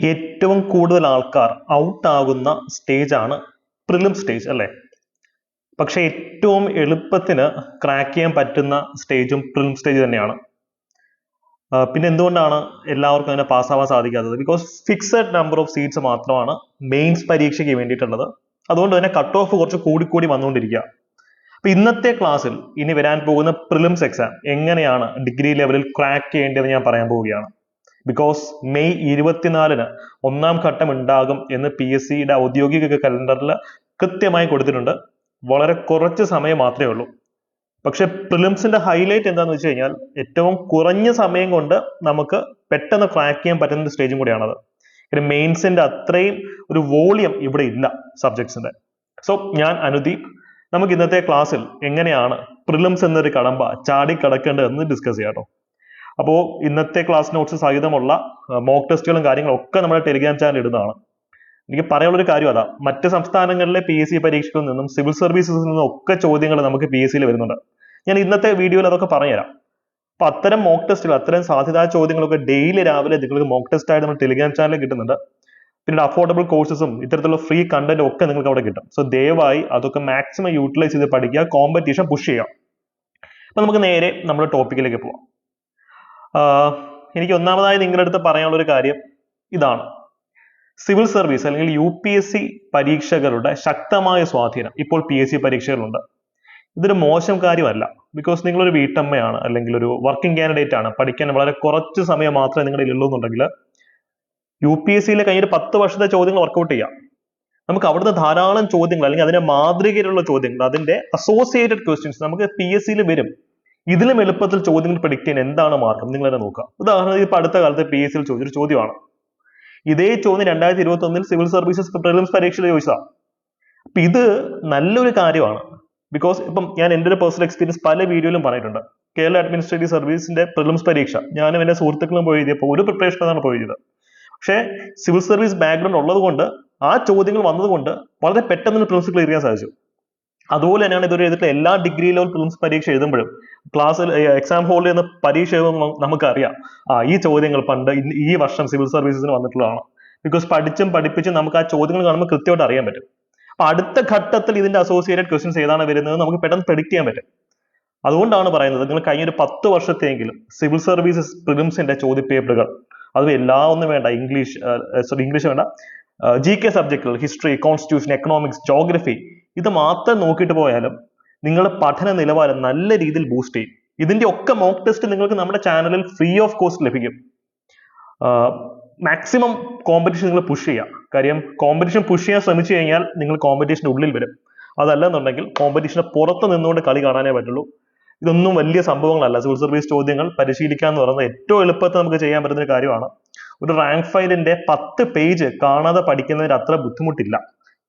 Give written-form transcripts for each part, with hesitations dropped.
ഏറ്റവും കൂടുതൽ ആൾക്കാർ ഔട്ട് ആകുന്ന സ്റ്റേജ് ആണ് പ്രിലിം സ്റ്റേജ് അല്ലേ? പക്ഷെ ഏറ്റവും എളുപ്പത്തിന് ക്രാക്ക് ചെയ്യാൻ പറ്റുന്ന സ്റ്റേജും പ്രിലിം സ്റ്റേജ് തന്നെയാണ്. പിന്നെ എന്തുകൊണ്ടാണ് എല്ലാവർക്കും അങ്ങനെ പാസ്സാവാൻ സാധിക്കാത്തത്? Because fixed number of seats മാത്രമാണ് മെയിൻസ് പരീക്ഷയ്ക്ക് വേണ്ടിയിട്ടുള്ളത്. അതുകൊണ്ട് തന്നെ കട്ട് ഓഫ് കുറച്ച് കൂടി വന്നുകൊണ്ടിരിക്കുക. അപ്പൊ ഇന്നത്തെ ക്ലാസ്സിൽ ഇനി വരാൻ പോകുന്ന പ്രിലിംസ് എക്സാം എങ്ങനെയാണ് ഡിഗ്രി ലെവലിൽ ക്രാക്ക് ചെയ്യേണ്ടതെന്ന് ഞാൻ പറയാൻ പോവുകയാണ്. ബിക്കോസ് മെയ് 24-ന് ഒന്നാം ഘട്ടം ഉണ്ടാകും എന്ന് PSC ഔദ്യോഗിക കലണ്ടറിൽ കൃത്യമായി കൊടുത്തിട്ടുണ്ട്. വളരെ കുറച്ച് സമയം മാത്രമേ ഉള്ളൂ. പക്ഷെ പ്രിലിംസിന്റെ ഹൈലൈറ്റ് എന്താണെന്ന് വെച്ച് കഴിഞ്ഞാൽ ഏറ്റവും കുറഞ്ഞ സമയം കൊണ്ട് നമുക്ക് പെട്ടെന്ന് ക്രാക്ക് ചെയ്യാൻ പറ്റുന്ന സ്റ്റേജും കൂടിയാണത്. പിന്നെ മെയിൻസിന്റെ അത്രയും ഒരു വോളിയം ഇവിടെ ഇല്ല സബ്ജക്ട്സിന്റെ. സോ ഞാൻ അനുദീപ്, നമുക്ക് ഇന്നത്തെ ക്ലാസ്സിൽ എങ്ങനെയാണ് പ്രിലിംസ് എന്നൊരു കടമ്പ ചാടിക്കടക്കേണ്ടതെന്ന് ഡിസ്കസ് ചെയ്യാം കേട്ടോ. അപ്പോൾ ഇന്നത്തെ ക്ലാസ് നോട്ട്സ് സഹിതമുള്ള മോക്ക് ടെസ്റ്റുകളും കാര്യങ്ങളും ഒക്കെ നമ്മുടെ ടെലിഗ്രാം ചാനൽ ഇടുന്നതാണ്. എനിക്ക് പറയാനുള്ളൊരു കാര്യം അതാ, മറ്റ് സംസ്ഥാനങ്ങളിലെ PSC പരീക്ഷകളിൽ നിന്നും സിവിൽ സർവീസസിൽ നിന്നും ഒക്കെ ചോദ്യങ്ങൾ നമുക്ക് PSC വരുന്നുണ്ട്. ഞാൻ ഇന്നത്തെ വീഡിയോയിൽ അതൊക്കെ പറഞ്ഞുതരാം. അപ്പൊ അത്തരം മോക്ക് ടെസ്റ്റുകൾ, അത്തരം സാധ്യതാ ചോദ്യങ്ങളൊക്കെ ഡെയിലി രാവിലെ നിങ്ങൾക്ക് മോക്ക് ടെസ്റ്റ് ആയിട്ട് നമ്മുടെ ടെലിഗ്രാം ചാനലിൽ കിട്ടുന്നുണ്ട്. പിന്നെ അഫോർഡബിൾ കോഴ്സസും ഇത്തരത്തിലുള്ള ഫ്രീ കണ്ടന്റും ഒക്കെ നിങ്ങൾക്ക് അവിടെ കിട്ടും. സോ ദയവായി അതൊക്കെ മാക്സിമം യൂട്ടിലൈസ് ചെയ്ത് പഠിക്കുക, കോമ്പറ്റീഷൻ പുഷ് ചെയ്യുക. അപ്പൊ നമുക്ക് നേരെ നമ്മുടെ ടോപ്പിക്കിലേക്ക് പോവാം. എനിക്ക് ഒന്നാമതായി നിങ്ങളുടെ അടുത്ത് പറയാനുള്ള ഒരു കാര്യം ഇതാണ്. സിവിൽ സർവീസ് അല്ലെങ്കിൽ UPSC പരീക്ഷകരുടെ ശക്തമായ സ്വാധീനം ഇപ്പോൾ PSC പരീക്ഷകളുണ്ട്. ഇതൊരു മോശം കാര്യമല്ല. ബിക്കോസ് നിങ്ങളൊരു വീട്ടമ്മയാണ് അല്ലെങ്കിൽ ഒരു വർക്കിംഗ് കാൻഡിഡേറ്റ് ആണ്, പഠിക്കാൻ വളരെ കുറച്ച് സമയം മാത്രമേ നിങ്ങളുടെ ഉള്ളൂ എന്നുണ്ടെങ്കിൽ UPSCയിലെ കഴിഞ്ഞൊരു 10 വർഷത്തെ ചോദ്യങ്ങൾ വർക്കൗട്ട് ചെയ്യാം. നമുക്ക് അവിടുന്ന് ധാരാളം ചോദ്യങ്ങൾ അല്ലെങ്കിൽ അതിന്റെ മാതൃകയിലുള്ള ചോദ്യങ്ങൾ, അതിന്റെ അസോസിയേറ്റഡ് ക്വസ്റ്റ്യൻസ് നമുക്ക് PSCയിൽ വരും. ഇതിലും എളുപ്പത്തിൽ ചോദ്യങ്ങൾ പ്രെഡിക്റ്റ് ചെയ്യാൻ എന്താണ് മാർഗം നിങ്ങൾ തന്നെ നോക്കുക. ഉദാഹരണത്തിന് ഇപ്പൊ അടുത്ത കാലത്ത് PSCയിൽ ചോദിച്ചൊരു ചോദ്യമാണ്. ഇതേ ചോദ്യം 2021 സിവിൽ സർവീസസ് പ്രിലിംസ് പരീക്ഷയിൽ ചോദിച്ചതാണ്. അപ്പൊ ഇത് നല്ലൊരു കാര്യമാണ്. ബിക്കോസ് ഇപ്പം ഞാൻ എൻ്റെ ഒരു പേഴ്സണൽ എക്സ്പീരിയൻസ് പല വീഡിയോയിലും പറഞ്ഞിട്ടുണ്ട്. കേരള അഡ്മിനിസ്ട്രേറ്റീവ് സർവീസിന്റെ പ്രിലിംസ് പരീക്ഷ ഞാനും എൻ്റെ സുഹൃത്തുക്കളും പോയി എഴുതിയപ്പോൾ ഒരു പ്രിപ്പറേഷൻ ആണ് പോയി എഴുതിയത്. പക്ഷേ സിവിൽ സർവീസ് ബാക്ക്ഗ്രൗണ്ട് ഉള്ളത് കൊണ്ട്, ആ ചോദ്യങ്ങൾ വന്നതുകൊണ്ട് വളരെ പെട്ടെന്ന് പ്രിലിംസ് ക്ലിയർ ചെയ്യാൻ സാധിച്ചു. അതുപോലെ തന്നെയാണ് ഇതുവരെ എഴുതിയിട്ടുള്ള എല്ലാ ഡിഗ്രി ലെവൽ പ്രിലിംസ് പരീക്ഷ എഴുതുമ്പോഴും ക്ലാസ്സിൽ എക്സാം ഹോളിൽ നിന്ന് പരീക്ഷ എഴുതുമ്പോൾ നമുക്കറിയാം ഈ ചോദ്യങ്ങൾ പണ്ട് ഈ വർഷം സിവിൽ സർവീസസിന് വന്നിട്ടുള്ളതാണ്. ബിക്കോസ് പഠിപ്പിച്ചും നമുക്ക് ആ ചോദ്യങ്ങൾ കാണുമ്പോൾ കൃത്യമായിട്ട് അറിയാൻ പറ്റും. അപ്പൊ അടുത്ത ഘട്ടത്തിൽ ഇതിന്റെ അസോസിയേറ്റഡ് ക്വസ്റ്റ്യൻസ് ഏതാണ് വരുന്നത് നമുക്ക് പെട്ടെന്ന് പ്രെഡിക്റ്റ് ചെയ്യാൻ പറ്റും. അതുകൊണ്ടാണ് പറയുന്നത്, നിങ്ങൾ കഴിഞ്ഞൊരു 10 വർഷത്തെയെങ്കിലും സിവിൽ സർവീസസ് പ്രിലിംസിന്റെ ചോദ്യപേപ്പറുകൾ, അത് ഒന്നും വേണ്ട, ഇംഗ്ലീഷ് വേണ്ട, GK സബ്ജക്റ്റുകൾ, ഹിസ്റ്ററി, കോൺസ്റ്റിറ്റ്യൂഷൻ, എക്കണോമിക്സ്, ജോഗ്രഫി, ഇത് മാത്രം നോക്കിയിട്ട് പോയാലും നിങ്ങളുടെ പഠന നിലവാരം നല്ല രീതിയിൽ ബൂസ്റ്റ് ചെയ്യും. ഇതിന്റെ ഒക്കെ മോക്ക് ടെസ്റ്റ് നിങ്ങൾക്ക് നമ്മുടെ ചാനലിൽ ഫ്രീ ഓഫ് കോസ്റ്റ് ലഭിക്കും. മാക്സിമം കോമ്പറ്റീഷൻ നിങ്ങൾ പുഷ് ചെയ്യാം. കാര്യം കോമ്പറ്റീഷൻ പുഷ് ചെയ്യാൻ ശ്രമിച്ചു കഴിഞ്ഞാൽ നിങ്ങൾ കോമ്പറ്റീഷന്റെ ഉള്ളിൽ വരും. അതല്ലെന്നുണ്ടെങ്കിൽ കോമ്പറ്റീഷന് പുറത്ത് നിന്നുകൊണ്ട് കളി കാണാനേ പറ്റുള്ളൂ. ഇതൊന്നും വലിയ സംഭവങ്ങളല്ല. സിവിൽ സർവീസ് ചോദ്യങ്ങൾ പരിശീലിക്കുക എന്ന് പറയുന്നത് ഏറ്റവും എളുപ്പത്തിൽ നമുക്ക് ചെയ്യാൻ പറ്റുന്ന ഒരു കാര്യമാണ്. ഒരു റാങ്ക് ഫയലിന്റെ 10 പേജ് കാണാതെ പഠിക്കുന്നതിന് അത്ര ബുദ്ധിമുട്ടില്ല.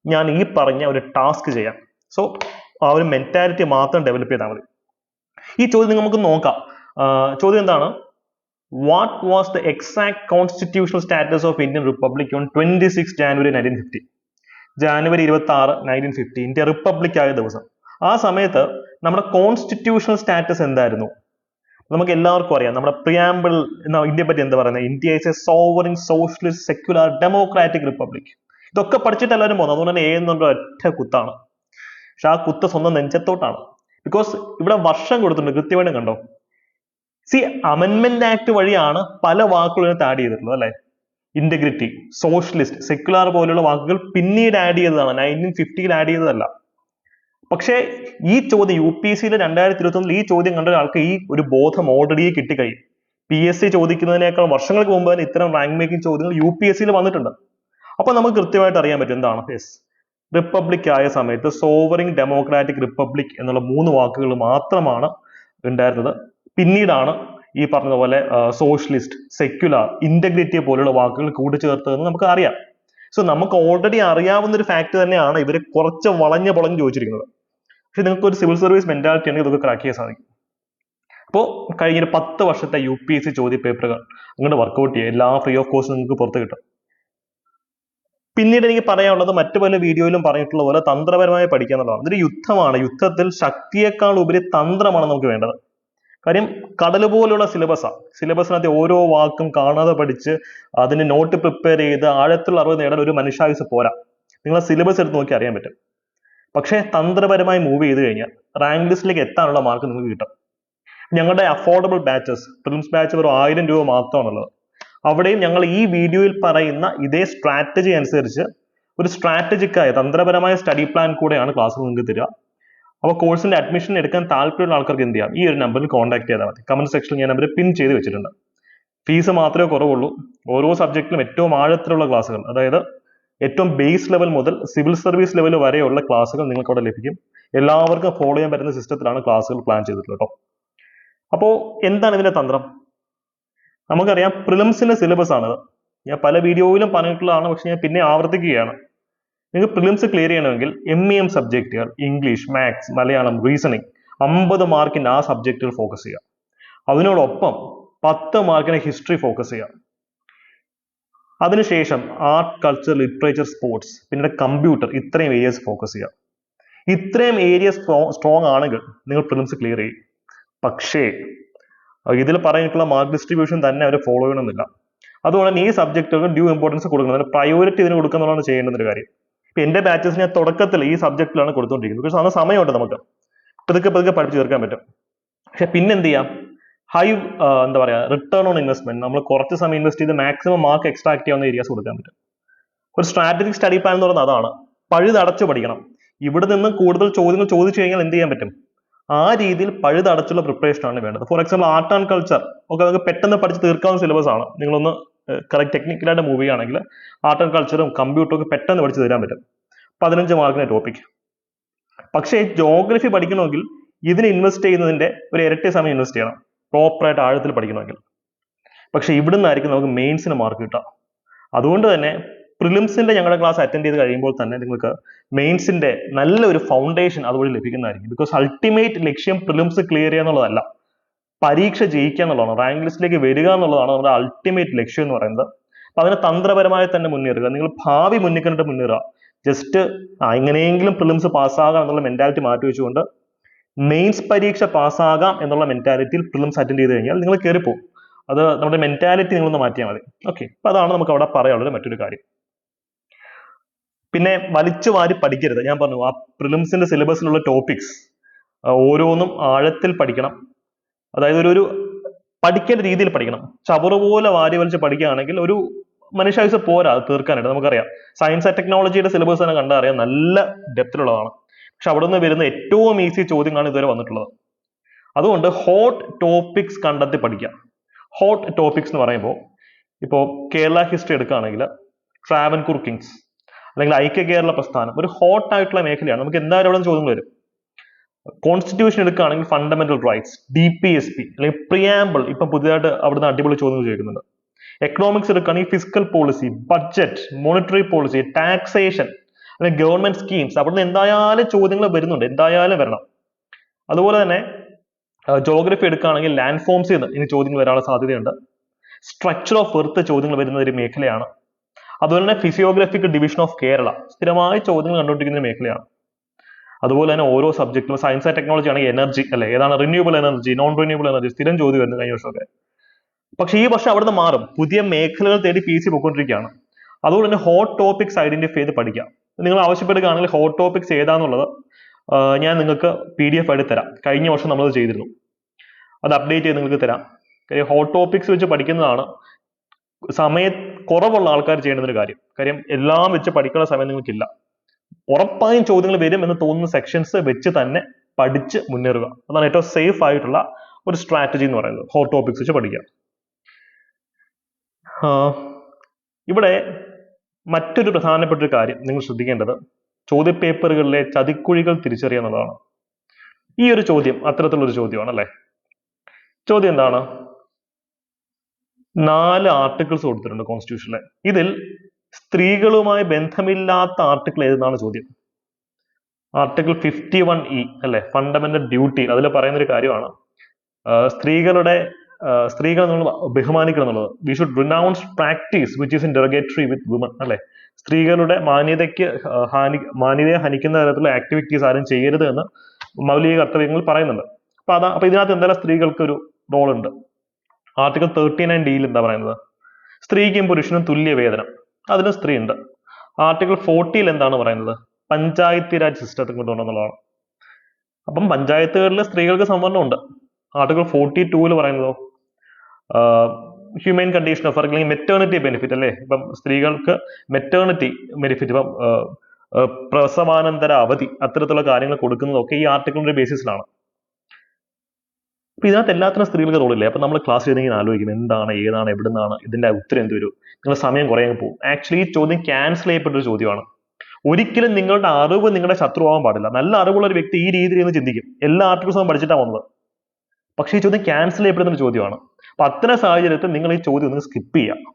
ഞാൻ ഈ പറഞ്ഞ ഒരു ടാസ്ക് ചെയ്യാം. സോ ആ ഒരു മെന്റാലിറ്റി മാത്രം ഡെവലപ്പ് ചെയ്താൽ മതി. ഈ ചോദ്യം നമുക്ക് നോക്കാം. ചോദ്യം എന്താണ്? What was the exact constitutional status of Indian republic on 26 January 1950? January 26, 1950 India republic ആയ ദിവസം. ആ സമയത്ത് നമ്മുടെ കോൺസ്റ്റിറ്റ്യൂഷണൽ സ്റ്റാറ്റസ് എന്തായിരുന്നു? നമുക്ക് എല്ലാവർക്കും അറിയാം. നമ്മുടെ പ്രിയാമ്പിൾ ഇന്ത്യയെ പറ്റി എന്താ പറയുന്നത്? India is A sovereign socialist secular democratic republic. ഇതൊക്കെ പഠിച്ചിട്ട് എല്ലാവരും പോകുന്നത്. അതുകൊണ്ട് തന്നെ ഏതെന്നുള്ള ഒറ്റ കുത്താണ്. പക്ഷെ ആ കുത്ത് സ്വന്തം നെഞ്ചത്തോട്ടാണ്. ബിക്കോസ് ഇവിടെ വർഷം കൊടുത്തിട്ടുണ്ട്, കൃത്യമായിട്ടും കണ്ടോ. അമെൻമെന്റ് ആക്ട് വഴിയാണ് പല വാക്കുകളും ആഡ് ചെയ്തിട്ടുള്ളത് അല്ലെ. ഇന്റഗ്രിറ്റി, സോഷ്യലിസ്റ്റ്, സെക്യുലർ പോലുള്ള വാക്കുകൾ പിന്നീട് ആഡ് ചെയ്തതാണ്, 1950-ൽ ആഡ് ചെയ്തതല്ല. പക്ഷേ ഈ ചോദ്യം UPSCയിലെ 2021 ഈ ചോദ്യം കണ്ട ഒരാൾക്ക് ഈ ഒരു ബോധം ഓൾറെഡി കിട്ടിക്കഴിയും. PSC ചോദിക്കുന്നതിനേക്കാൾ വർഷങ്ങൾക്ക് മുമ്പ് തന്നെ ഇത്തരം റാങ്ക് മേക്കിംഗ് ചോദ്യങ്ങൾ UPSCയിൽ വന്നിട്ടുണ്ട്. അപ്പൊ നമുക്ക് കൃത്യമായിട്ട് അറിയാൻ പറ്റും എന്താണ് റിപ്പബ്ലിക് ആയ സമയത്ത് സോവറിൻ ഡെമോക്രാറ്റിക് റിപ്പബ്ലിക് എന്നുള്ള 3 വാക്കുകൾ മാത്രമാണ് ഉണ്ടായിരുന്നത്. പിന്നീടാണ് ഈ പറഞ്ഞതുപോലെ സോഷ്യലിസ്റ്റ്, സെക്യുലർ, ഇന്റഗ്രിറ്റി പോലുള്ള വാക്കുകൾ കൂട്ടിച്ചേർത്തതെന്ന് നമുക്ക് അറിയാം. സോ നമുക്ക് ഓൾറെഡി അറിയാവുന്ന ഒരു ഫാക്ട് തന്നെയാണ് ഇവരെ കുറച്ച് വളഞ്ഞ് ചോദിച്ചിരിക്കുന്നത്. പക്ഷെ നിങ്ങൾക്ക് ഒരു സിവിൽ സർവീസ് മെന്റാലിറ്റി ആണെങ്കിൽ ഇതൊക്കെ ക്രാക്ക് ചെയ്യാൻ സാധിക്കും. അപ്പോൾ കഴിഞ്ഞൊരു 10 വർഷത്തെ UPSC ചോദ്യ പേപ്പറുകൾ അങ്ങോട്ട് വർക്കൗട്ട് ചെയ്യുക. എല്ലാം ഫ്രീ ഓഫ് കോസ്റ്റ് നിങ്ങൾക്ക് പുറത്ത് കിട്ടും. പിന്നീട് എനിക്ക് പറയാനുള്ളത്, മറ്റു പല വീഡിയോയിലും പറഞ്ഞിട്ടുള്ള പോലെ തന്ത്രപരമായി പഠിക്കുക എന്നുള്ളതാണ്. ഇതൊരു യുദ്ധമാണ്. യുദ്ധത്തിൽ ശക്തിയേക്കാൾ ഉപരി തന്ത്രമാണ് നമുക്ക് വേണ്ടത്. കാര്യം കടൽ പോലുള്ള സിലബസിനകത്ത് ഓരോ വാക്കും കാണാതെ പഠിച്ച് അതിന് നോട്ട് പ്രിപ്പയർ ചെയ്ത് ആഴത്തുള്ള അറിവ് നേടാൻ ഒരു മനുഷ്യായുസ് പോരാ. നിങ്ങൾ സിലബസ് എടുത്ത് നോക്കി അറിയാൻ പറ്റും. പക്ഷേ തന്ത്രപരമായി മൂവ് ചെയ്ത് കഴിഞ്ഞാൽ റാങ്ക് ലിസ്റ്റിലേക്ക് എത്താനുള്ള മാർക്ക് നിങ്ങൾക്ക് കിട്ടും. ഞങ്ങളുടെ അഫോർഡബിൾ ബാച്ചസ്, പ്രിലിംസ് ബാച്ച് വെറും 1000 രൂപ മാത്രമാണുള്ളത്. അവിടെയും ഞങ്ങൾ ഈ വീഡിയോയിൽ പറയുന്ന ഇതേ സ്ട്രാറ്റജി അനുസരിച്ച് ഒരു സ്ട്രാറ്റജിക്കായ തന്ത്രപരമായ സ്റ്റഡി പ്ലാൻ കൂടെയാണ് ക്ലാസ്സുകൾ നിങ്ങൾക്ക് തരിക. അപ്പോൾ കോഴ്സിന്റെ അഡ്മിഷൻ എടുക്കാൻ താല്പര്യമുള്ള ആൾക്കാർക്ക് എന്ത് ചെയ്യാം, ഈ ഒരു നമ്പറിൽ കോൺടാക്ട് ചെയ്താൽ മതി. കമന്റ് സെക്ഷനിൽ ഞാൻ നമ്പർ പിൻ ചെയ്ത് വെച്ചിട്ടുണ്ട്. ഫീസ് മാത്രമേ കുറവുള്ളൂ. ഓരോ സബ്ജക്റ്റിലും ഏറ്റവും ആഴത്തിലുള്ള ക്ലാസ്സുകൾ, അതായത് ഏറ്റവും ബേസ് ലെവൽ മുതൽ സിവിൽ സർവീസ് ലെവൽ വരെയുള്ള ക്ലാസ്സുകൾ നിങ്ങൾക്ക് അവിടെ ലഭിക്കും. എല്ലാവർക്കും ഫോളോ ചെയ്യാൻ പറ്റുന്ന സിസ്റ്റത്തിലാണ് ക്ലാസ്സുകൾ പ്ലാൻ ചെയ്തിട്ടുള്ളത് കേട്ടോ. അപ്പോൾ എന്താണ് ഇതിന്റെ തന്ത്രം? നമുക്കറിയാം പ്രിലിംസിന്റെ സിലബസ് ആണിത്. ഞാൻ പല വീഡിയോയിലും പറഞ്ഞിട്ടുള്ളതാണ്, പക്ഷെ ഞാൻ പിന്നെ ആവർത്തിക്കുകയാണ്. നിങ്ങൾക്ക് പ്രിലിംസ് ക്ലിയർ ചെയ്യണമെങ്കിൽ MEM സബ്ജക്റ്റുകൾ, ഇംഗ്ലീഷ്, മാത്സ്, മലയാളം, റീസണിങ് 50 മാർക്കിന്റെ ആ സബ്ജക്റ്റുകൾ ഫോക്കസ് ചെയ്യുക. അതിനോടൊപ്പം 10 മാർക്കിന് ഹിസ്റ്ററി ഫോക്കസ് ചെയ്യുക. അതിനുശേഷം ആർട്ട്, കൾച്ചർ, ലിറ്ററേച്ചർ, സ്പോർട്സ്, പിന്നീട് കമ്പ്യൂട്ടർ, ഇത്രയും ഏരിയസ് ഫോക്കസ് ചെയ്യുക. ഇത്രയും ഏരിയസ് സ്ട്രോങ് ആണെങ്കിൽ നിങ്ങൾ പ്രിലിംസ് ക്ലിയർ ചെയ്യും. പക്ഷേ ഇതിൽ പറഞ്ഞിട്ടുള്ള മാർക്ക് ഡിസ്ട്രിബ്യൂഷൻ തന്നെ അവർ ഫോളോ ചെയ്യണമെന്നില്ല. അതുകൊണ്ട് തന്നെ ഈ സബ്ജക്റ്റുകൾ ഡ്യൂ ഇമ്പോർട്ടൻസ് കൊടുക്കുന്നത്, പ്രയോറിറ്റി ഇതിന് കൊടുക്കുന്നതാണ് ചെയ്യേണ്ടുന്ന ഒരു കാര്യം. ഇപ്പൊ എന്റെ ബാച്ചസ് ഞാൻ തുടക്കത്തിൽ ഈ സബ്ജക്റ്റിലാണ് കൊടുത്തുകൊണ്ടിരിക്കുന്നത്. പക്ഷെ അന്ന് സമയമുണ്ട്, നമുക്ക് പതുക്കെ പഠിച്ചു തീർക്കാൻ പറ്റും. പക്ഷെ പിന്നെന്ത് ചെയ്യാം, എന്താ പറയാ, റിട്ടേൺ ഓൺ ഇൻവെസ്റ്റ്മെന്റ്, നമ്മൾ കുറച്ച് സമയം ഇൻവെസ്റ്റ് ചെയ്ത് മാക്സിമം മാർക്ക് എക്സ്ട്രാക്ട് ചെയ്യാവുന്ന ഏരിയാസ് കൊടുക്കാൻ പറ്റും. ഒരു സ്ട്രാറ്റജിക് സ്റ്റഡി പ്ലാൻ എന്ന് പറയുന്നത് അതാണ്. പഴുതടച്ച് പഠിക്കണം. ഇവിടെ നിന്ന് കൂടുതൽ ചോദ്യങ്ങൾ ചോദിച്ചു കഴിഞ്ഞാൽ എന്ത് ചെയ്യാൻ പറ്റും, ആ രീതിയിൽ പഴുതടച്ചുള്ള പ്രിപ്പറേഷൻ ആണ് വേണ്ടത്. For example art and culture ഒക്കെ നമുക്ക് പെട്ടെന്ന് പഠിച്ച് തീർക്കാവുന്ന സിലബസ് ആണ്. നിങ്ങളൊന്ന് കറക്റ്റ് ടെക്നിക്കലായിട്ട് മൂവ് ചെയ്യുകയാണെങ്കിൽ ആർട്ട് ആൻഡ് കൾച്ചറും കമ്പ്യൂട്ടറും ഒക്കെ പെട്ടെന്ന് പഠിച്ച് തീരാൻ പറ്റും. 15 മാർക്കിന്റെ ടോപ്പിക്. പക്ഷേ ജോഗ്രഫി പഠിക്കണമെങ്കിൽ ഇതിന് ഇൻവെസ്റ്റ് ചെയ്യുന്നതിന്റെ ഒരു ഇരട്ടി സമയം ഇൻവെസ്റ്റ് ചെയ്യണം, പ്രോപ്പറായിട്ട് ആഴത്തിൽ പഠിക്കണമെങ്കിൽ. പക്ഷെ ഇവിടുന്നായിരിക്കും നമുക്ക് മെയിൻസിന് മാർക്ക് കിട്ടുക. അതുകൊണ്ട് തന്നെ പ്രിലിംസിന്റെ ഞങ്ങളുടെ ക്ലാസ് അറ്റൻഡ് ചെയ്ത് കഴിയുമ്പോൾ തന്നെ നിങ്ങൾക്ക് മെയിൻസിന്റെ നല്ലൊരു ഫൗണ്ടേഷൻ അതുവഴി ലഭിക്കുന്നതായിരിക്കും. ബിക്കോസ് അൾട്ടിമേറ്റ് ലക്ഷ്യം പ്രിലിംസ് ക്ലിയർ ചെയ്യുക എന്നുള്ളതല്ല, പരീക്ഷ ജയിക്കുക എന്നുള്ളതാണ്, റാങ്ക് ലിസ്റ്റിലേക്ക് വരിക എന്നുള്ളതാണ് നമ്മുടെ അൾട്ടിമേറ്റ് ലക്ഷ്യം എന്ന് പറയുന്നത്. അപ്പൊ അതിന് തന്ത്രപരമായി തന്നെ മുന്നേറുക. നിങ്ങൾ ഭാവി മുന്നിൽ കണ്ടിട്ട് മുന്നേറുക. ജസ്റ്റ് എങ്ങനെയെങ്കിലും പ്രിലിംസ് പാസ്സാകാം എന്നുള്ള മെന്റാലിറ്റി മാറ്റി വെച്ചുകൊണ്ട് മെയിൻസ് പരീക്ഷ പാസ്സാകാം എന്നുള്ള മെന്റാലിറ്റിയിൽ പ്രിലിംസ് അറ്റൻഡ് ചെയ്ത് കഴിഞ്ഞാൽ നിങ്ങൾ കയറിപ്പോകും. അത് നമ്മുടെ മെന്റാലിറ്റി നിങ്ങളൊന്ന് മാറ്റിയാൽ മതി. ഓക്കെ, അപ്പൊ അതാണ് നമുക്ക് അവിടെ പറയാനുള്ളത് മറ്റൊരു കാര്യം. പിന്നെ വലിച്ചു വാരി പഠിക്കരുത്. ഞാൻ പറഞ്ഞു, ആ പ്രിലിംസിന്റെ സിലബസിലുള്ള ടോപ്പിക്സ് ഓരോന്നും ആഴത്തിൽ പഠിക്കണം. അതായത് ഒരു പഠിക്കേണ്ട രീതിയിൽ പഠിക്കണം. ചവറ് പോലെ വാരി വലിച്ച് പഠിക്കുകയാണെങ്കിൽ ഒരു മനുഷ്യായുസ് പോരാ അത് തീർക്കാനായിട്ട്. നമുക്കറിയാം സയൻസ് ആൻഡ് ടെക്നോളജിയുടെ സിലബസ് തന്നെ കണ്ടാൽ അറിയാം, നല്ല ഡെപ്തിലുള്ളതാണ്. പക്ഷെ അവിടെ നിന്ന് വരുന്ന ഏറ്റവും ഈസി ചോദ്യങ്ങളാണ് ഇതുവരെ വന്നിട്ടുള്ളത്. അതുകൊണ്ട് ഹോട്ട് ടോപ്പിക്സ് കണ്ടെത്തി പഠിക്കുക. ഹോട്ട് ടോപ്പിക്സ് എന്ന് പറയുമ്പോൾ ഇപ്പോൾ കേരള ഹിസ്റ്ററി എടുക്കുകയാണെങ്കിൽ ട്രാവൻകൂർ കിങ്സ് അല്ലെങ്കിൽ ഐക്യ കേരള പ്രസ്ഥാനം ഒരു ഹോട്ട് ആയിട്ടുള്ള മേഖലയാണ്. നമുക്ക് എന്തായാലും അവിടെ ചോദ്യങ്ങൾ വരും. കോൺസ്റ്റിറ്റ്യൂഷൻ എടുക്കുകയാണെങ്കിൽ ഫണ്ടമെന്റൽ റൈറ്റ്സ്, DPSP അല്ലെങ്കിൽ പ്രിയാമ്പിൾ, ഇപ്പൊ പുതിയതായിട്ട് അവിടുന്ന് അടിപൊളി ചോദ്യങ്ങൾ ചോദിക്കുന്നുണ്ട്. എക്കണോമിക്സ് എടുക്കുകയാണെങ്കിൽ physical policy, budget, monetary policy, taxation അല്ലെങ്കിൽ ഗവൺമെന്റ് സ്കീംസ്, അവിടുന്ന് എന്തായാലും ചോദ്യങ്ങൾ വരുന്നുണ്ട്, എന്തായാലും വരണം. അതുപോലെ തന്നെ ജോഗ്രഫി എടുക്കുകയാണെങ്കിൽ ലാൻഡ് ഫോംസിൽ നിന്ന് ഇനി ചോദ്യങ്ങൾ വരാനുള്ള സാധ്യതയുണ്ട്. സ്ട്രക്ചർ ഓഫ് എർത്ത് ചോദ്യങ്ങൾ വരുന്ന ഒരു മേഖലയാണ്. അതുപോലെ തന്നെ ഫിസിയോഗ്രഫിക്കൽ ഡിവിഷൻ ഓഫ് കേരള സ്ഥിരമായി ചോദ്യങ്ങൾ കണ്ടുകൊണ്ടിരിക്കുന്ന ഒരു മേഖലയാണ്. അതുപോലെ തന്നെ ഓരോ സബ്ജക്റ്റിലും സയൻസ് ആൻഡ് ടെക്നോളജി ആണെങ്കിൽ എനർജി അല്ലെ, ഏതാണ് renewable energy, non renewable energy സ്ഥിരം ചോദ്യം വരുന്നു കഴിഞ്ഞ വർഷമൊക്കെ. പക്ഷെ ഈ വർഷം അവിടുന്ന് മാറും, പുതിയ മേഖലകൾ തേടി PSC പോയിക്കൊണ്ടിരിക്കുകയാണ്. അതുകൊണ്ട് തന്നെ ഹോട്ട് ടോപ്പിക്സ് ഐഡന്റിഫൈ ചെയ്ത് പഠിക്കാം. നിങ്ങൾ ആവശ്യപ്പെടുകയാണെങ്കിൽ ഹോട്ട് ടോപ്പിക്സ് ഏതാന്നുള്ളത് ഞാൻ നിങ്ങൾക്ക് PDF ആയിട്ട് തരാം. കഴിഞ്ഞ വർഷം നമ്മളത് ചെയ്തിരുന്നു, അത് അപ്ഡേറ്റ് ചെയ്ത് നിങ്ങൾക്ക് തരാം. കാര്യം ഹോട്ട് ടോപ്പിക്സ് വെച്ച് പഠിക്കുന്നതാണ് കുറവുള്ള ആൾക്കാർ ചെയ്യേണ്ടുന്ന ഒരു കാര്യം. കാര്യം എല്ലാം വെച്ച് പഠിക്കുന്ന സമയം നിങ്ങൾക്കില്ല. ഉറപ്പായും ചോദ്യങ്ങൾ വരും എന്ന് തോന്നുന്ന സെക്ഷൻസ് വെച്ച് തന്നെ പഠിച്ച് മുന്നേറുക. അതാണ് ഏറ്റവും സേഫ് ആയിട്ടുള്ള ഒരു സ്ട്രാറ്റജി എന്ന് പറയുന്നത്, ഹോട്ട് ടോപ്പിക്സ് വെച്ച് പഠിക്കുക. ഇവിടെ മറ്റൊരു പ്രധാനപ്പെട്ട ഒരു കാര്യം നിങ്ങൾ ശ്രദ്ധിക്കേണ്ടത് ചോദ്യപേപ്പറുകളിലെ ചതിക്കുഴികൾ തിരിച്ചറിയുക എന്നുള്ളതാണ്. ഈ ഒരു ചോദ്യം അത്തരത്തിലുള്ള ഒരു ചോദ്യമാണ് അല്ലെ. ചോദ്യം എന്താണ്? 4 ആർട്ടിക്കിൾസ് കൊടുത്തിട്ടുണ്ട് കോൺസ്റ്റിറ്റ്യൂഷനിലെ. ഇതിൽ സ്ത്രീകളുമായി ബന്ധമില്ലാത്ത ആർട്ടിക്കിൾ ഏതെന്നാണ് ചോദ്യം. ആർട്ടിക്കിൾ 51E അല്ലെ, ഫണ്ടമെന്റൽ ഡ്യൂട്ടി. അതിൽ പറയുന്ന ഒരു കാര്യമാണ് സ്ത്രീകളെ നമ്മൾ ബഹുമാനിക്കണം എന്നുള്ളത്. We should renounce practice which is in derogatory with women അല്ലെ. സ്ത്രീകളുടെ മാന്യതയെ ഹനിക്കുന്ന തരത്തിലുള്ള ആക്ടിവിറ്റീസ് ആരും ചെയ്യരുത് എന്ന് മൗലിക കർത്തവ്യങ്ങൾ പറയുന്നുണ്ട്. അപ്പൊ ഇതിനകത്ത് എന്തായാലും സ്ത്രീകൾക്ക് ഒരു റോൾ ഉണ്ട്. ആർട്ടിക്കിൾ 39D എന്താ പറയുന്നത്? സ്ത്രീക്കും പുരുഷനും തുല്യ വേതനം, അതിന് സ്ത്രീ ഉണ്ട്. ആർട്ടിക്കിൾ 40 എന്താണ് പറയുന്നത്? പഞ്ചായത്തി രാജ് സിസ്റ്റത്തെ കൊണ്ടുവരണമെന്നുള്ളതാണ്. അപ്പം പഞ്ചായത്തുകളിൽ സ്ത്രീകൾക്ക് സംവരണം ഉണ്ട്. ആർട്ടിക്കിൾ 42 പറയുന്നതോ ഹ്യൂമൻ കണ്ടീഷൻ ഓഫ് അല്ലെങ്കിൽ മെറ്റേണിറ്റി ബെനിഫിറ്റ് അല്ലേ? ഇപ്പം സ്ത്രീകൾക്ക് മെറ്റേണിറ്റി ബെനിഫിറ്റ്, ഇപ്പം പ്രസവാനന്തര അവധി, അത്തരത്തിലുള്ള കാര്യങ്ങൾ കൊടുക്കുന്നതൊക്കെ ഈ ആർട്ടിക്കിളിന്റെ ബേസിസിലാണ്. അപ്പൊ ഇതിനകത്ത് എല്ലാത്തിനും സ്ത്രീകൾക്ക് റോളില്ലേ? അപ്പൊ നമ്മൾ ക്ലാസ് ചെയ്തെങ്കിൽ ആലോചിക്കും എന്താണ്, ഏതാണ്, എവിടെ നിന്നാണ്, ഇതിന്റെ ഉത്തരം എന്ത് വരും? നിങ്ങൾ സമയം കുറേ പോകും. ആക്ച്വലി ഈ ചോദ്യം ക്യാൻസൽ ചെയ്യപ്പെട്ട ഒരു ചോദ്യമാണ്. ഒരിക്കലും നിങ്ങളുടെ അറിവ് നിങ്ങളുടെ ശത്രുവാകാൻ പാടില്ല. നല്ല അറിവുള്ള ഒരു വ്യക്തി ഈ രീതിയിൽ നിന്ന് ചിന്തിക്കും, എല്ലാ ആർട്ടിക്കിൾസും പഠിച്ചിട്ടാണ് വന്നത്. പക്ഷേ ഈ ചോദ്യം ക്യാൻസൽ ചെയ്യപ്പെടുന്ന ഒരു ചോദ്യമാണ്. അപ്പൊ അത്തരം സാഹചര്യത്തിൽ നിങ്ങൾ ഈ ചോദ്യം ഒന്ന് സ്കിപ്പ് ചെയ്യുക.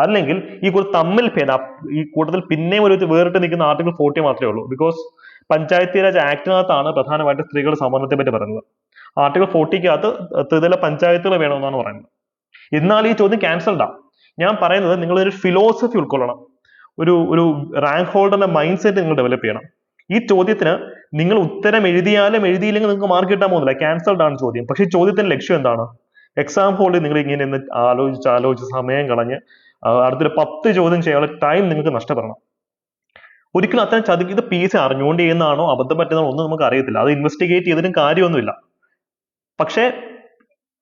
അല്ലെങ്കിൽ ഈ തമ്മിൽ ഭേദം, ഈ കൂട്ടത്തിൽ പിന്നെയും ഒരു വേറിട്ട് നിൽക്കുന്ന ആർട്ടിക്കിൾ 40 മാത്രമേ ഉള്ളൂ. ബിക്കോസ് പഞ്ചായത്തി രാജ് ആക്ടിനകത്താണ് പ്രധാനമായിട്ട് സ്ത്രീകളുടെ സംവരണത്തെ പറ്റി പറയുന്നത്. ആർട്ടിക്കിൾ 40ക്കകത്ത് ത്രിതല പഞ്ചായത്തുകൾ വേണമെന്നാണ് പറയുന്നത്. എന്നാൽ ഈ ചോദ്യം ക്യാൻസൽഡ് ആണ്. ഞാൻ പറയുന്നത് നിങ്ങൾ ഒരു ഫിലോസഫി ഉൾക്കൊള്ളണം, ഒരു റാങ്ക് ഹോൾഡറിന്റെ മൈൻഡ് സെറ്റ് നിങ്ങൾ ഡെവലപ്പ് ചെയ്യണം. ഈ ചോദ്യത്തിന് നിങ്ങൾ ഉത്തരം എഴുതിയാലും എഴുതിയില്ലെങ്കിൽ നിങ്ങൾക്ക് മാർക്ക് കിട്ടാൻ പോകുന്നില്ല, ക്യാൻസൽഡ് ആണ് ചോദ്യം. പക്ഷെ ഈ ചോദ്യത്തിന്റെ ലക്ഷ്യം എന്താണ്? എക്സാം ഹോളിൽ നിങ്ങൾ ഇങ്ങനെ നിന്ന് ആലോചിച്ച് സമയം കളഞ്ഞ് അടുത്തൊരു 10 ചോദ്യം ചെയ്യാനുള്ള ടൈം നിങ്ങൾക്ക് നഷ്ടപ്പെടണം. ഒരിക്കലും അത്തരം ചതിക്ക് ഇത് PSC അറിഞ്ഞുകൊണ്ട് ചെയ്യുന്നതാണോ അബദ്ധം പറ്റുന്നതാണോ ഒന്നും നമുക്ക് അറിയത്തില്ല. അത് ഇൻവെസ്റ്റിഗേറ്റ് ചെയ്തതിനും കാര്യമൊന്നുമില്ല. പക്ഷെ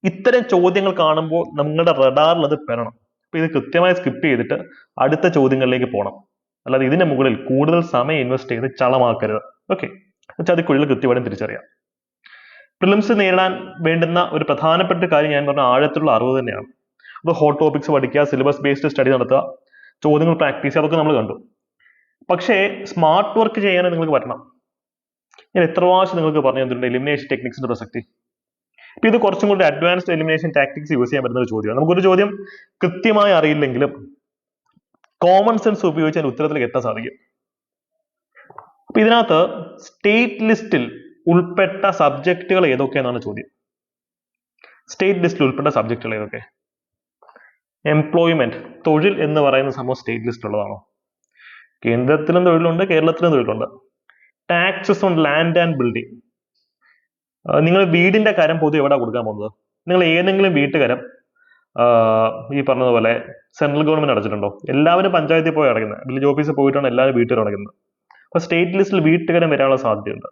ഇത്തരം ചോദ്യങ്ങൾ കാണുമ്പോൾ നിങ്ങളുടെ റഡാറിൽ അത് പെടണം. അപ്പൊ ഇത് കൃത്യമായി സ്കിപ്പ് ചെയ്തിട്ട് അടുത്ത ചോദ്യങ്ങളിലേക്ക് പോകണം. അല്ലാതെ ഇതിന് മുകളിൽ കൂടുതൽ സമയം ഇൻവെസ്റ്റ് ചെയ്ത് ചളമാക്കരുത്. ഓക്കെ, ചതിക്കുള്ളിൽ കൃത്യമായിട്ടും തിരിച്ചറിയാം. പ്രിലിംസ് നേരിടാൻ വേണ്ടുന്ന ഒരു പ്രധാനപ്പെട്ട കാര്യം ഞാൻ പറഞ്ഞ ആഴത്തിലുള്ള അറിവ് തന്നെയാണ്. അപ്പോൾ ഹോട്ട് ടോപ്പിക്സ് പഠിക്കുക, സിലബസ് ബേസ്ഡ് സ്റ്റഡി നടത്തുക, ചോദ്യങ്ങൾ പ്രാക്ടീസ് ചെയ്യുക, അതൊക്കെ നമ്മൾ കണ്ടു. പക്ഷേ സ്മാർട്ട് വർക്ക് ചെയ്യാൻ നിങ്ങൾക്ക് പറ്റണം. ഞാൻ എത്ര പ്രാവശ്യം നിങ്ങൾക്ക് പറഞ്ഞു തന്നിട്ടുണ്ട് എലിമിനേഷൻ ടെക്നിക്സിന്റെ പ്രസക്തി. ഇപ്പൊ ഇത് കുറച്ചും കൂടി അഡ്വാൻസ്ഡ് എലിമിനേഷൻ ടാക്ടിക്സ് യൂസ് ചെയ്യാൻ പറ്റുന്ന ഒരു ചോദ്യമാണ്. നമുക്കൊരു ചോദ്യം കൃത്യമായി അറിയില്ലെങ്കിലും കോമൺ സെൻസ് ഉപയോഗിച്ച് അതിന് ഉത്തരത്തിലേക്ക് എത്താൻ സാധിക്കും. അപ്പൊ ഇതിനകത്ത് സ്റ്റേറ്റ് ലിസ്റ്റിൽ ഉൾപ്പെട്ട സബ്ജക്റ്റുകൾ ഏതൊക്കെയെന്നാണ് ചോദ്യം. സ്റ്റേറ്റ് ലിസ്റ്റിൽ ഉൾപ്പെട്ട സബ്ജക്റ്റുകൾ ഏതൊക്കെ? എംപ്ലോയ്മെന്റ്, തൊഴിൽ എന്ന് പറയുന്ന സംഭവം സ്റ്റേറ്റ് ലിസ്റ്റ് ഉള്ളതാണോ? കേന്ദ്രത്തിലും തൊഴിലുണ്ട്, കേരളത്തിലും തൊഴിലുണ്ട്. Taxes on land and building, നിങ്ങൾ വീടിന്റെ കരം പൊതുവെ എവിടെ കൊടുക്കാൻ പോകുന്നത്? നിങ്ങൾ ഏതെങ്കിലും വീട്ടുകരം ഈ പറഞ്ഞതുപോലെ സെൻട്രൽ ഗവൺമെന്റ് അടച്ചിട്ടുണ്ടോ? എല്ലാവരും പഞ്ചായത്തിൽ പോയി അടയ്ക്കുന്നത്, വില്ലേജ് ഓഫീസിൽ പോയിട്ടാണ് എല്ലാവരും വീട്ടുകാരും അടയ്ക്കുന്നത്. അപ്പൊ സ്റ്റേറ്റ് ലിസ്റ്റിൽ വീട്ടുകരം വരാനുള്ള സാധ്യതയുണ്ട്.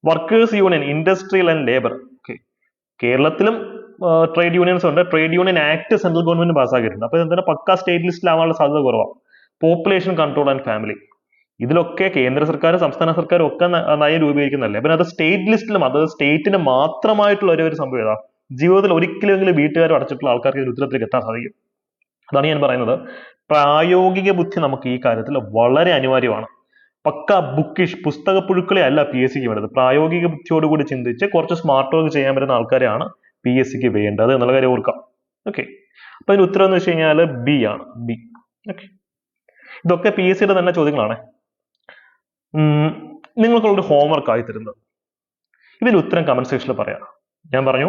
Workers union, industrial and labour, കേരളത്തിലും ട്രേഡ് യൂണിയൻസ് ഉണ്ട്. Trade union act central government പാസ്സാക്കിയിട്ടുണ്ട്. അപ്പൊ എന്താണ് പക്ക സ്റ്റേറ്റ് ലിസ്റ്റിലാവാനുള്ള സാധ്യത കുറവാണ്. പോപ്പുലേഷൻ കൺട്രോൾ ആൻഡ് ഫാമിലി, ഇതിലൊക്കെ കേന്ദ്ര സർക്കാരും സംസ്ഥാന സർക്കാരും ഒക്കെ നയം രൂപീകരിക്കുന്നതല്ലേ. പിന്നെ അത് സ്റ്റേറ്റ് ലിസ്റ്റിലും, അത് സ്റ്റേറ്റിന് മാത്രമായിട്ടുള്ള ഒരു സംഭവം ഏതാ? ജീവിതത്തിൽ ഒരിക്കലെങ്കിലും വീട്ടുകാരും അടച്ചിട്ടുള്ള ആൾക്കാർക്ക് ഇതിന് ഉത്തരത്തിലേക്ക് എത്താൻ സാധിക്കും. അതാണ് ഞാൻ പറയുന്നത്, പ്രായോഗിക ബുദ്ധി നമുക്ക് ഈ കാര്യത്തിൽ വളരെ അനിവാര്യമാണ്. പക്ക ബുക്കിഷ് പുസ്തക പുഴുക്കളെ അല്ല PSCക്ക് വേണ്ടത്. പ്രായോഗിക ബുദ്ധിയോടുകൂടി ചിന്തിച്ച് കുറച്ച് സ്മാർട്ട് വർക്ക് ചെയ്യാൻ പറ്റുന്ന ആൾക്കാരെയാണ് PSCക്ക് വേണ്ടത് എന്നുള്ള കാര്യം ഓർക്കാം. ഓക്കെ, അപ്പൊ അതിന് ഉത്തരം എന്ന് വെച്ച് കഴിഞ്ഞാൽ B ആണ്. B. ഓക്കെ, ഇതൊക്കെ PSCയുടെ തന്നെ ചോദ്യങ്ങളാണ്. നിങ്ങൾക്കുള്ളൊരു ഹോംവർക്ക് ആയി തരുന്നത്, ഇതിന്റെ ഉത്തരം കമന്റ് സെക്ഷനിൽ പറയാം. ഞാൻ പറഞ്ഞു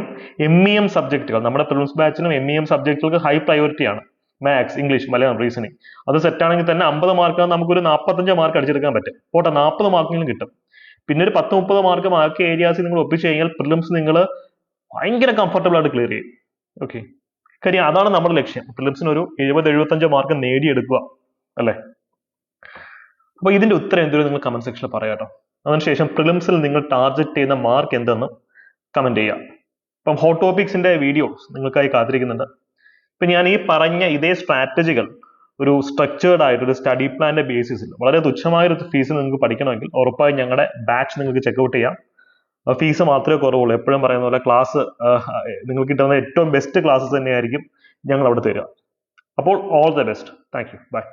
MEM സബ്ജക്റ്റുകൾ, നമ്മുടെ പ്രിലിംസ് ബാച്ചിനും MEM സബ്ജക്റ്റുകൾക്ക് ഹൈ പ്രയോറിറ്റി ആണ്. Maths, English, Malayalam, reasoning. അത് സെറ്റ് ആണെങ്കിൽ തന്നെ 50 മാർക്ക് നമുക്കൊരു 45 മാർക്ക് അടിച്ചെടുക്കാൻ പറ്റും. പോട്ടെ, 40 മാർക്കെങ്കിലും കിട്ടും. പിന്നെ ഒരു 10-30 മാർക്ക് ബാക്കി ഏരിയാസിൽ നിങ്ങൾ ഒപ്പിച്ച് കഴിഞ്ഞാൽ പ്രിലിംസ് നിങ്ങൾ ഭയങ്കര കംഫർട്ടബിൾ ആയിട്ട് ക്ലിയർ ചെയ്യും. ഓക്കെ, കാര്യം അതാണ് നമ്മുടെ ലക്ഷ്യം. പ്രിലിംസിന് ഒരു 70-75 മാർക്ക് നേടിയെടുക്കുക അല്ലേ. അപ്പൊ ഇതിന്റെ ഉത്തരം എന്തൊരു നിങ്ങൾ കമന്റ് സെക്ഷനിൽ പറയാട്ടോ. അതിനുശേഷം പ്രിലിംസിൽ നിങ്ങൾ ടാർഗറ്റ് ചെയ്യുന്ന മാർക്ക് എന്തെന്ന് കമന്റ് ചെയ്യാം. അപ്പം ഹോട്ട് ടോപ്പിക്സിന്റെ വീഡിയോസ് നിങ്ങൾക്കായി കാത്തിരിക്കുന്നുണ്ട്. ഇപ്പൊ ഞാൻ ഈ പറഞ്ഞ ഇതേ സ്ട്രാറ്റജികൾ ഒരു സ്ട്രക്ചേർഡ് ആയിട്ട് ഒരു സ്റ്റഡി പ്ലാന്റെ ബേസിസിൽ വളരെ തുച്ഛമായ ഒരു ഫീസിൽ നിങ്ങൾക്ക് പഠിക്കണമെങ്കിൽ ഉറപ്പായും ഞങ്ങളുടെ ബാച്ച് നിങ്ങൾക്ക് ചെക്ക്ഔട്ട് ചെയ്യാം. ഫീസ് മാത്രമേ കുറവുള്ളൂ. എപ്പോഴും പറയുന്ന പോലെ ക്ലാസ് നിങ്ങൾക്ക് കിട്ടുന്ന ഏറ്റവും ബെസ്റ്റ് ക്ലാസ്സസ് തന്നെയായിരിക്കും ഞങ്ങൾ അവിടെ തരിക. അപ്പോൾ all the best. Thank you. By.